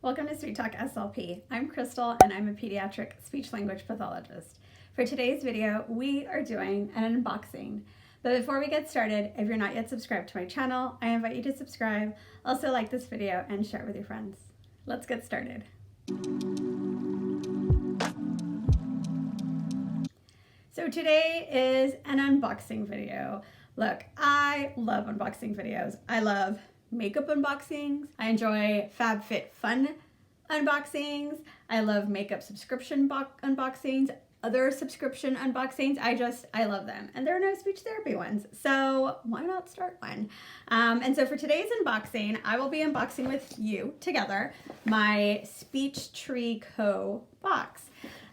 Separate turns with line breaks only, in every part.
Welcome to Sweet Talk SLP. I'm Krystle and I'm a pediatric speech-language pathologist. For today's video, we are doing an unboxing. But before we get started, if you're not yet subscribed to my channel, I invite you to subscribe. Also like this video and share it with your friends. Let's get started. So today is an unboxing video. Look, I love unboxing videos. I love makeup unboxings. I enjoy FabFitFun unboxings. I love makeup subscription unboxings, other subscription unboxings. I love them. And there are no speech therapy ones. So why not start one? And so for today's unboxing, I will be unboxing with you together my Speech Tree Co. box.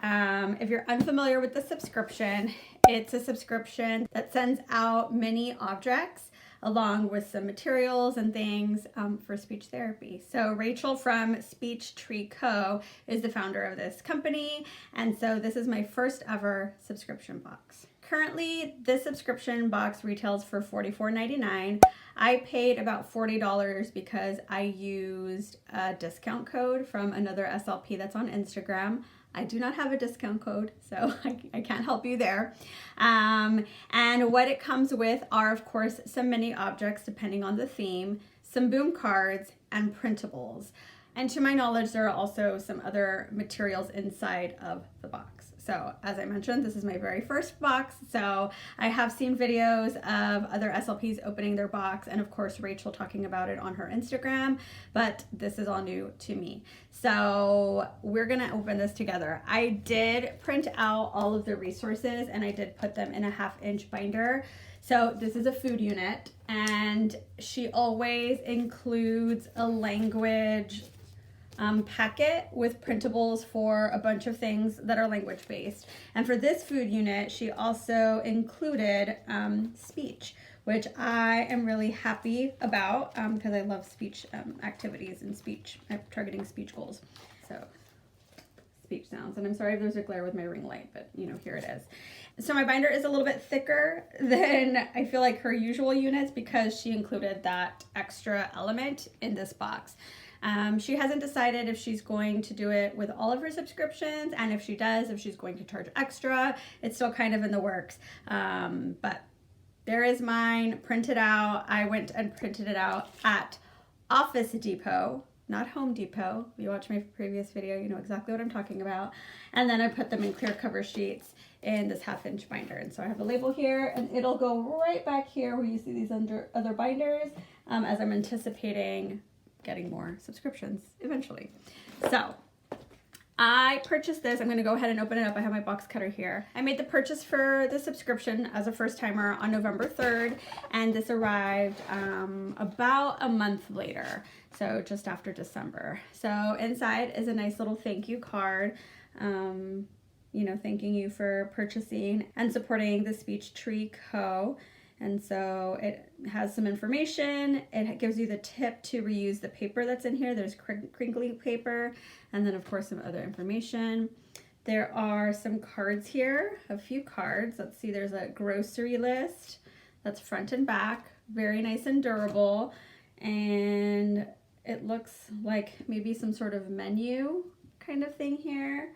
If you're unfamiliar with the subscription, it's a subscription that sends out many objects along with some materials and things for speech therapy. So Rachel from Speech Tree Co. is the founder of this company, and so this is my first ever subscription box. Currently, this subscription box retails for $44.99. I paid about $40 because I used a discount code from another SLP that's on Instagram. I do not have a discount code, so I can't help you there. And what it comes with are, of course, some mini objects depending on the theme, some boom cards, and printables. And to my knowledge, there are also some other materials inside of the box. So as I mentioned, this is my very first box. So I have seen videos of other SLPs opening their box and of course Rachel talking about it on her Instagram, but this is all new to me. So we're gonna open this together. I did print out all of the resources and I did put them in a 1/2-inch binder. So this is a food unit and she always includes a language packet with printables for a bunch of things that are language based. And for this food unit, she also included speech, which I am really happy about because I love speech activities and speech, targeting speech goals. So speech sounds, and I'm sorry if there's a glare with my ring light, but you know, here it is. So my binder is a little bit thicker than I feel like her usual units because she included that extra element in this box. She hasn't decided if she's going to do it with all of her subscriptions, and if she does, if she's going to charge extra. It's still kind of in the works, but there is mine printed out. I went and printed it out at Office Depot, not Home Depot. If you watch my previous video, you know exactly what I'm talking about. And then I put them in clear cover sheets in this 1/2-inch binder. And so I have a label here, and it'll go right back here where you see these other binders as I'm anticipating getting more subscriptions eventually. So I purchased this. I'm going to go ahead and open it up. I have my box cutter here. I made the purchase for the subscription as a first timer on November 3rd, and this arrived about a month later, so just after December. So inside is a nice little thank you card, you know, thanking you for purchasing and supporting the Speech Tree Co. And so it has some information. It gives you the tip to reuse the paper that's in here. There's crinkly paper, and then of course some other information. There are some cards here, a few cards. Let's see, there's a grocery list that's front and back, very nice and durable. And it looks like maybe some sort of menu kind of thing here.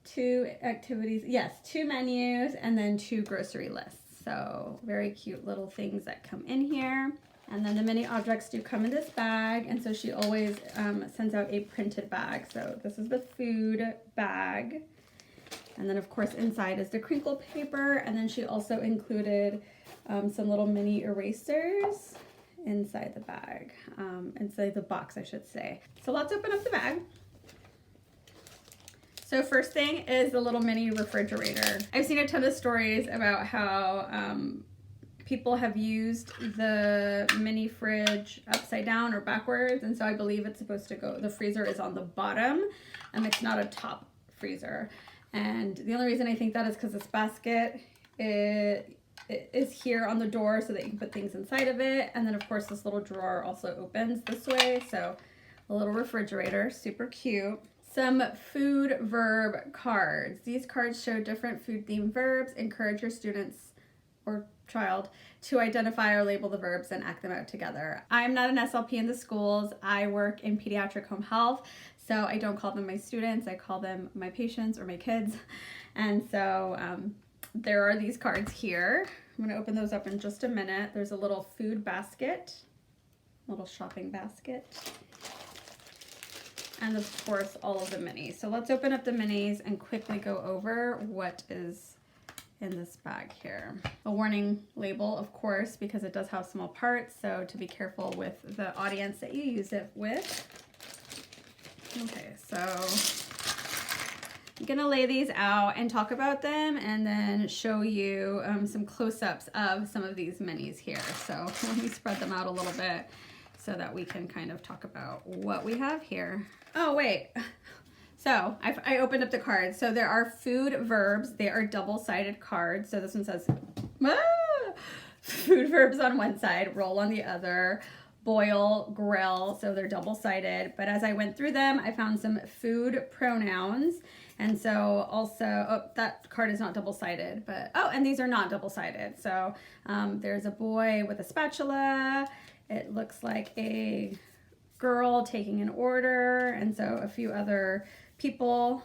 2 activities, yes, 2 menus, and then 2 grocery lists. So very cute little things that come in here. And then the mini objects do come in this bag. And so she always sends out a printed bag. So this is the food bag. And then of course inside is the crinkle paper. And then she also included some little mini erasers inside the bag, inside the box, I should say. So let's open up the bag. So first thing is the little mini refrigerator. I've seen a ton of stories about how people have used the mini fridge upside down or backwards, and so I believe it's supposed to go, the freezer is on the bottom, and it's not a top freezer. And the only reason I think that is because this basket is here on the door so that you can put things inside of it, and then of course this little drawer also opens this way, so a little refrigerator, super cute. Some food verb cards. These cards show different food themed verbs. Encourage your students or child to identify or label the verbs and act them out together. I'm not an SLP in the schools. I work in pediatric home health, so I don't call them my students. I call them my patients or my kids. And so there are these cards here. I'm going to open those up in just a minute. There's a little food basket, little shopping basket, and of course all of the minis. So let's open up the minis and quickly go over what is in this bag here. A warning label, of course, because it does have small parts, so to be careful with the audience that you use it with. Okay, so I'm gonna lay these out and talk about them and then show you some close-ups of some of these minis here. So let me spread them out a little bit so that we can kind of talk about what we have here. Oh, wait. So I opened up the cards. So there are food verbs. They are double-sided cards. So this one says, food verbs on one side, roll on the other, boil, grill. So they're double-sided. But as I went through them, I found some food pronouns. And so also, oh, that card is not double-sided, but, oh, and these are not double-sided. So there's a boy with a spatula. It looks like a girl taking an order, and so a few other people,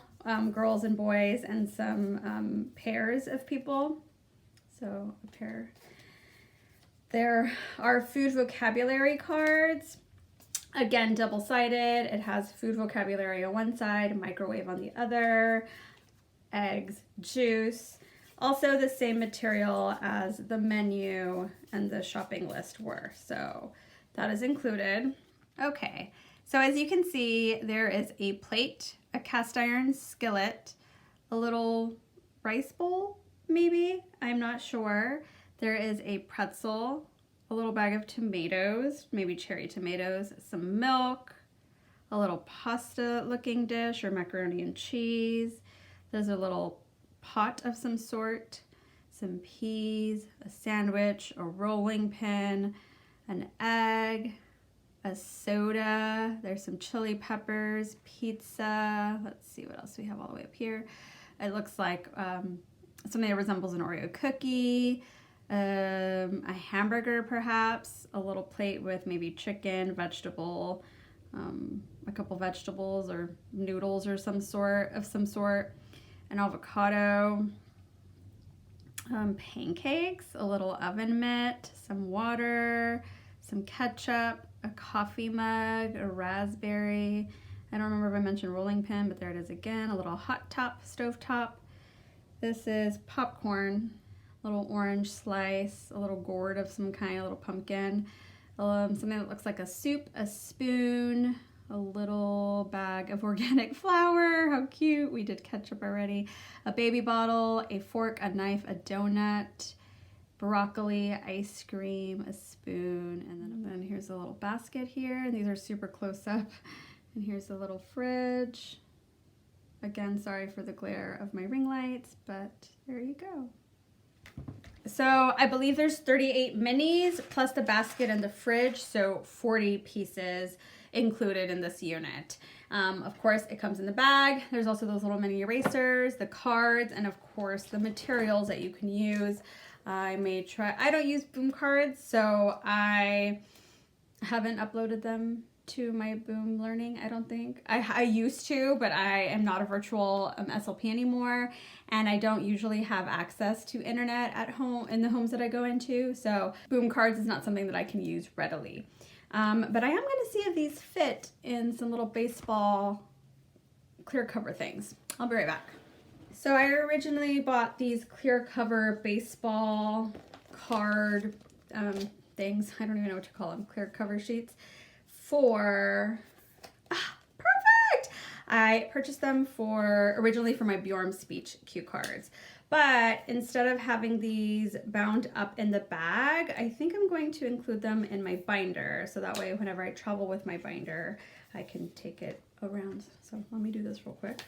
girls and boys, and some pairs of people. So a pair. There are food vocabulary cards. Again, double-sided. It has food vocabulary on one side, microwave on the other, eggs, juice. Also the same material as the menu and the shopping list were. So that is included. Okay, so as you can see, there is a plate, a cast iron skillet, a little rice bowl, maybe, I'm not sure. There is a pretzel, a little bag of tomatoes, maybe cherry tomatoes, some milk, a little pasta looking dish or macaroni and cheese. There's a little pot of some sort, some peas, a sandwich, a rolling pin, an egg, a soda. There's some chili peppers, pizza. Let's see what else we have all the way up here. It looks like something that resembles an Oreo cookie, a hamburger perhaps, a little plate with maybe chicken, vegetable, a couple vegetables or noodles or some sort, an avocado, pancakes, a little oven mitt, some water, some ketchup, a coffee mug, a raspberry. I don't remember if I mentioned rolling pin, but there it is again, a little hot top, stove top. This is popcorn, a little orange slice, a little gourd of some kind, a little pumpkin, something that looks like a soup, a spoon, a little bag of organic flour. How cute. We did ketchup already. A baby bottle, a fork, a knife, a donut, broccoli, ice cream, a spoon, and then here's a little basket here. And these are super close up. And here's a little fridge. Again, sorry for the glare of my ring lights, but there you go. So I believe there's 38 minis plus the basket and the fridge, so 40 pieces included in this unit. Of course, it comes in the bag. There's also those little mini erasers, the cards, and of course the materials that you can use. I may try, I don't use Boom cards, so I haven't uploaded them to my Boom Learning, I don't think. I used to, but I am not a virtual SLP anymore, and I don't usually have access to internet at home, in the homes that I go into, so Boom cards is not something that I can use readily. But I am going to see if these fit in some little baseball clear cover things. I'll be right back. So I originally bought these clear cover baseball card things. I don't even know what to call them. Clear cover sheets for, perfect! I purchased them originally for my Bjorn speech cue cards. But instead of having these bound up in the bag, I think I'm going to include them in my binder. So that way, whenever I travel with my binder, I can take it around. So let me do this real quick.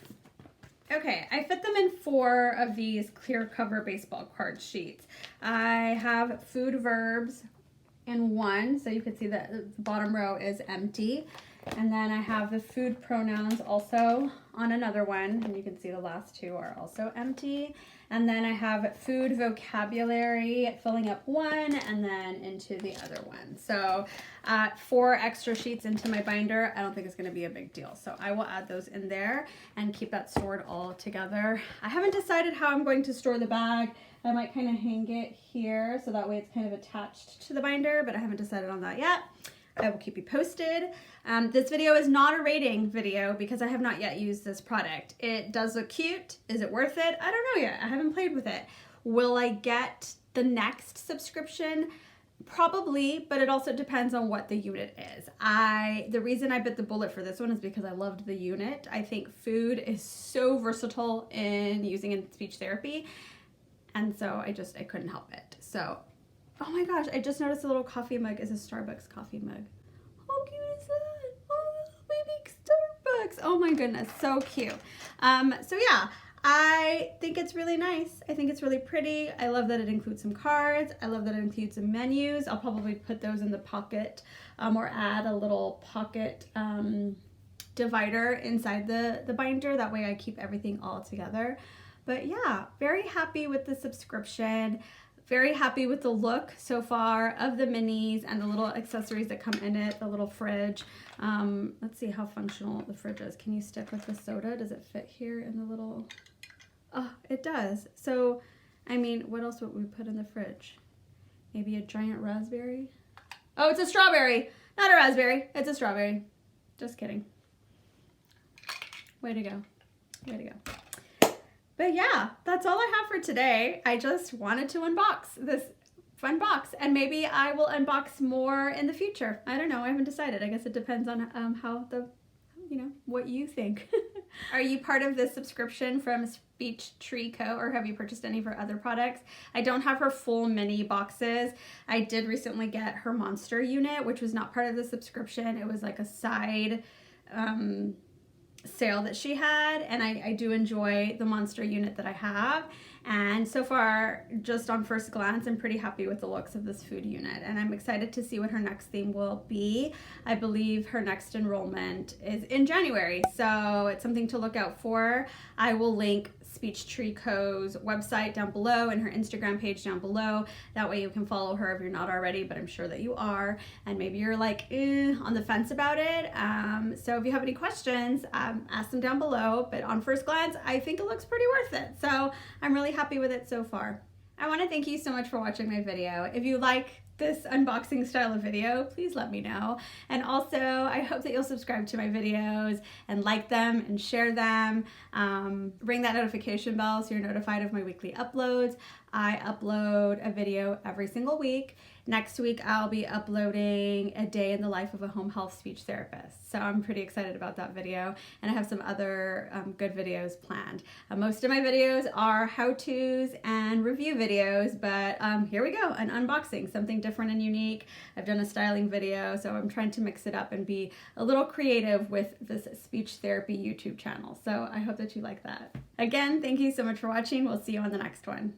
Okay, I fit them in 4 of these clear cover baseball card sheets. I have food verbs in 1, so you can see that the bottom row is empty. And then I have the food pronouns also on another one, and you can see the last two are also empty. And then I have food vocabulary filling up one and then into the other one. So 4 extra sheets into my binder. I don't think it's going to be a big deal. So I will add those in there and keep that stored all together. I haven't decided how I'm going to store the bag. I might kind of hang it here so that way it's kind of attached to the binder, but I haven't decided on that yet. I will keep you posted. This video is not a rating video because I have not yet used this product. It does look cute. Is it worth it? I don't know yet. I haven't played with it. Will I get the next subscription? Probably, but it also depends on what the unit is. The reason I bit the bullet for this one is because I loved the unit. I think food is so versatile in using in speech therapy. And so I couldn't help it. So, oh my gosh, I just noticed a little coffee mug is a Starbucks coffee mug. How cute is that? Oh, baby Starbucks. Oh my goodness, so cute. So yeah, I think it's really nice. I think it's really pretty. I love that it includes some cards. I love that it includes some menus. I'll probably put those in the pocket or add a little pocket divider inside the binder. That way I keep everything all together. But yeah, very happy with the subscription. Very happy with the look so far of the minis and the little accessories that come in it, the little fridge. Let's see how functional the fridge is. Can you stick with the soda? Does it fit here in the little... Oh, it does. So, I mean, what else would we put in the fridge? Maybe a giant raspberry? Oh, it's a strawberry. Not a raspberry. It's a strawberry. Just kidding. Way to go. Way to go. But yeah, that's all I have for today. I just wanted to unbox this fun box, and maybe I will unbox more in the future. I don't know. I haven't decided. I guess it depends on what you think. Are you part of this subscription from Speech Tree Co., or have you purchased any of her other products? I don't have her full mini boxes. I did recently get her monster unit, which was not part of the subscription. It was like a side sale that she had, and I do enjoy the monster unit that I have, and so far, just on first glance, I'm pretty happy with the looks of this food unit, and I'm excited to see what her next theme will be. I believe her next enrollment is in January, so it's something to look out for. I will link Speech Tree Co.'s website down below and her Instagram page down below. That way you can follow her if you're not already, but I'm sure that you are, and maybe you're like on the fence about it. So if you have any questions, ask them down below, but on first glance, I think it looks pretty worth it. So I'm really happy with it so far. I want to thank you so much for watching my video. If you like this unboxing style of video, please let me know. And also, I hope that you'll subscribe to my videos and like them and share them. Ring that notification bell so you're notified of my weekly uploads. I upload a video every single week. Next week, I'll be uploading a day in the life of a home health speech therapist. So I'm pretty excited about that video. And I have some other good videos planned. Most of my videos are how-tos and review videos, but here we go, an unboxing, something different and unique. I've done a styling video, so I'm trying to mix it up and be a little creative with this speech therapy YouTube channel. So I hope that you like that. Again, thank you so much for watching. We'll see you on the next one.